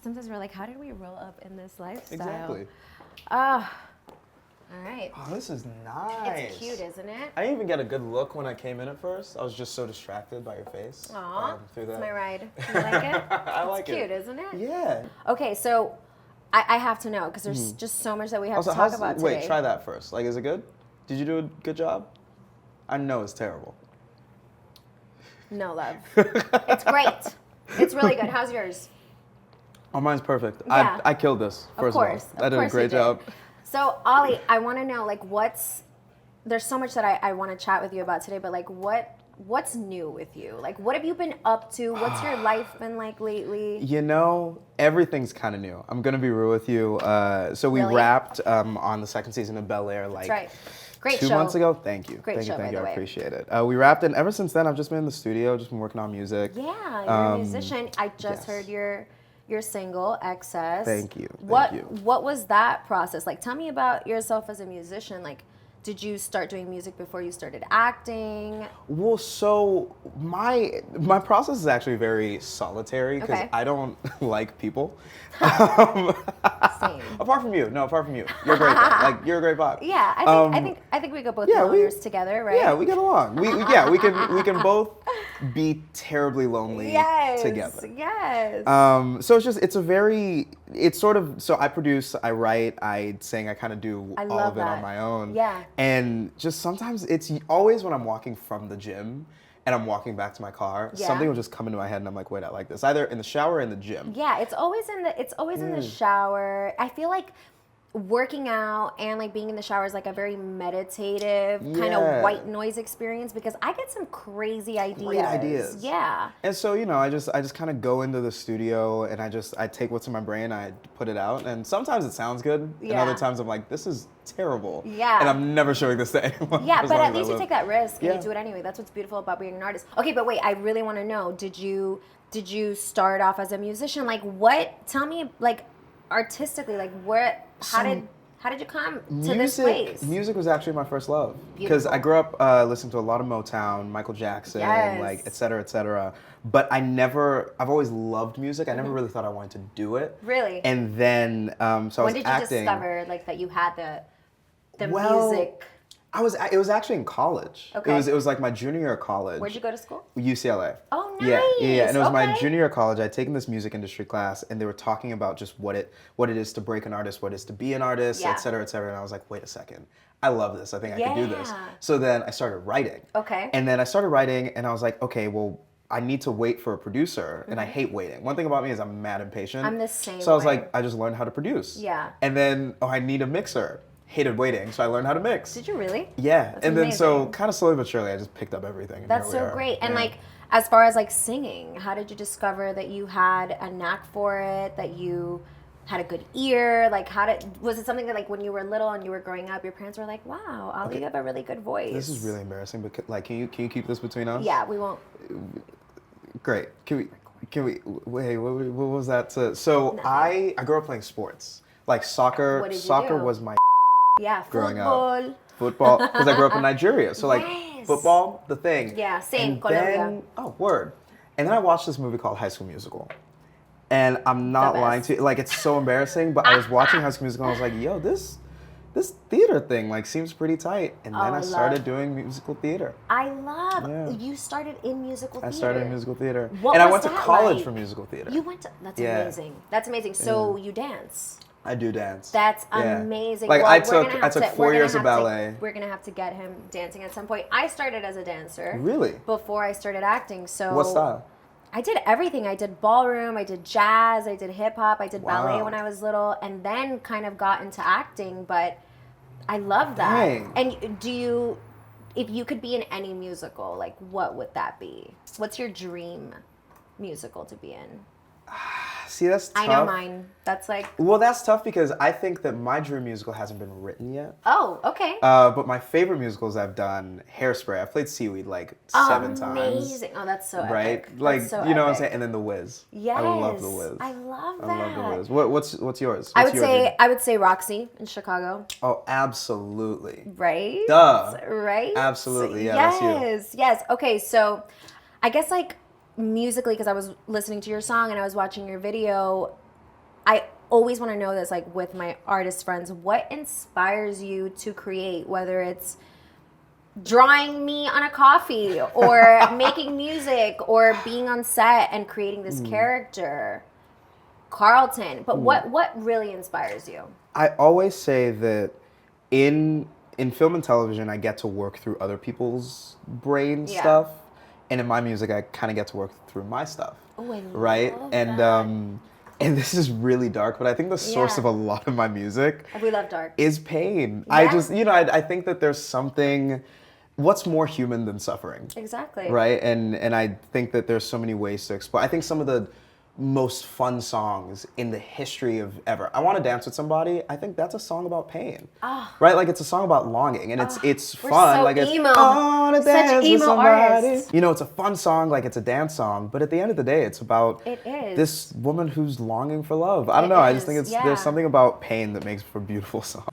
sometimes we're like, how did we roll up in this lifestyle? Exactly. All right. Oh, this is nice. It's cute, isn't it? I didn't even get a good look when I came in at first. I was just so distracted by your face. Aw, through it's that. my ride. You like it? I like it's it. cute, isn't it? Yeah. Okay, so I have to know, because there's just so much that we have Also, to talk about today. wait, try that first. Like, is it good? Did you do a good job? I know it's terrible. No, love. It's great. It's really good. How's yours? Oh, mine's perfect. Yeah. I killed this, first of all. I did a great job. So, Olly, I want to know, like, there's so much that I want to chat with you about today, but, like, what's new with you? Like, what have you been up to? What's your life been like lately? You know, everything's kind of new. I'm going to be real with you. So we Really? wrapped on the second season of Bel-Air, like, That's right. Great 2 show. months ago. Thank you. Great Thank show, you. by Thank you. the I way. appreciate it. We wrapped, and ever since then, I've just been in the studio, just been working on music. Yeah, you're a musician. I yes. just heard your single, Excess. Thank you. What was that process like? Tell me about yourself as a musician. Like, did you start doing music before you started acting? Well, so my process is actually very solitary because Okay. I don't like people. Same. Apart from you, you're great. Like you're a great pop. Yeah, I think we could both be yeah, loners together, right? Yeah, we get along. We can both be terribly lonely together. Yes. So so I produce, I write, I sing, I kind of do all love of it on that. my own. Yeah. And just sometimes it's always when I'm walking from the gym and I'm walking back to my car, Yeah. something will just come into my head and I'm like, wait, I like this. Either in the shower or in the gym. Yeah, it's always in the shower. I feel like working out and like being in the shower is like a very meditative kind of Yeah. white noise experience because I get some crarazy ideas. Great ideas. Yeah. And so, I just kind of go into the studio and I take what's in my brain, I put it out, and sometimes it sounds good, and Yeah. other times I'm like, this is terrible. Yeah. And I'm never showing this to anyone. Yeah, as but long at as I least you live. take that risk and Yeah. you do it anyway. That's what's beautiful about being an artist. Okay, but wait, I really want to know, did you start off as a musician? Like tell me like artistically, like how did you come to this place? Music was actually my first love because I grew up listening to a lot of Motown, Michael Jackson, Yes. like et cetera, et cetera. But I've always loved music. I never really thought I wanted to do it. Really? And then, so I When was did you acting. discover like that you had the Well, music? It was actually in college. Okay. It was like my junior year of college. Where'd you go to school? UCLA. Oh, Yeah. nice. And it was my Okay. junior year of college. I'd taken this music industry class, and they were talking about just what it is to break an artist, what it is to be an artist, Yeah. et cetera, et cetera. And I was like, wait a second. I love this. I think I can do this. Yeah. So then I started writing. Okay. And then I started writing, and I was like, okay, well, I need to wait for a producer, and I hate waiting. One thing about me is I'm mad impatient. I'm the same So I was way. like, I just learned how to produce. Yeah. And then, I need a mixer. Hated waiting, so I learned how to mix. Did you really? Yeah, That's and then so amazing. kind of slowly but surely, I just picked up everything. And That's here we so are. great. And Yeah. like, as far as like singing, how did you discover that you had a knack for it? That you had a good ear? Like, was it something that like when you were little and you were growing up, your parents were like, "Wow, Olly, you have a really good voice." This is really embarrassing, but like, can you keep this between us? Yeah, we won't. Great. Can we? Wait, what was that? So I grew up playing sports, like soccer. What did you Soccer do? was my Yeah, growing football. up. Football, because I grew up in Nigeria, so like Yes. football, the thing. Yeah, same, And Colombia. then, word. And then I watched this movie called High School Musical. And I'm not The lying best. to you, like it's so embarrassing, but I was watching High School Musical and I was like, yo, this theater thing like seems pretty tight. And then Oh, I love. started doing musical theater. I love. Yeah. You started in musical theater. I started in musical theater. What and I was went to that college like? for musical theater. You went to. That's Yeah. amazing. That's amazing. So you dance. I do dance. That's Yeah. amazing. Like Well, I we're took gonna have 4 years of ballet. We're gonna have to get him dancing at some point. I started as a dancer. Really? Before I started acting. So What style? I did everything. I did ballroom, I did jazz, I did hip hop, I did ballet Wow. when I was little, and then kind of got into acting. But I love that. Dang. And if you could be in any musical, like what would that be? What's your dream musical to be in? See, that's tough. I know mine. That's like, Well, that's tough because I think that my dream musical hasn't been written yet. oh, okay. But my favorite musicals I've done, Hairspray. I've played Seaweed like 7 times. Amazing. Oh, that's so Right? epic. Like, That's so you know what I'm epic. saying? And then The Wiz. Yes. I love The Wiz. I love that. I love The Wiz. What's yours? I What's would your dream? I would say Roxy in Chicago. Oh, absolutely. Right? Duh. Right? Absolutely. Yeah, that's you. Yes. Okay, so I guess like musically, because I was listening to your song and I was watching your video, I always want to know this, like with my artist friends, what inspires you to create, whether it's drawing me on a coffee or making music or being on set and creating this character, Carlton. But what really inspires you? I always say that in film and television, I get to work through other people's brain stuff, and in my music, I kind of get to work through my stuff. Oh, I right? love And that. and this is really dark, but I think the source of a lot of my music We love dark. is pain. Yeah. I just, I think that there's something, what's more human than suffering? Exactly. Right? And I think that there's so many ways to explore. I think some of the most fun songs in the history of ever. I Want to Dance with Somebody. I think that's a song about pain. Right? Like it's a song about longing, and it's we're fun. so like it's emo. I wanna Such dance with emo somebody. artists. It's a fun song, like it's a dance song, but at the end of the day, it's about It is. this woman who's longing for love. I don't It know. I just think is, there's something about pain that makes for a beautiful song.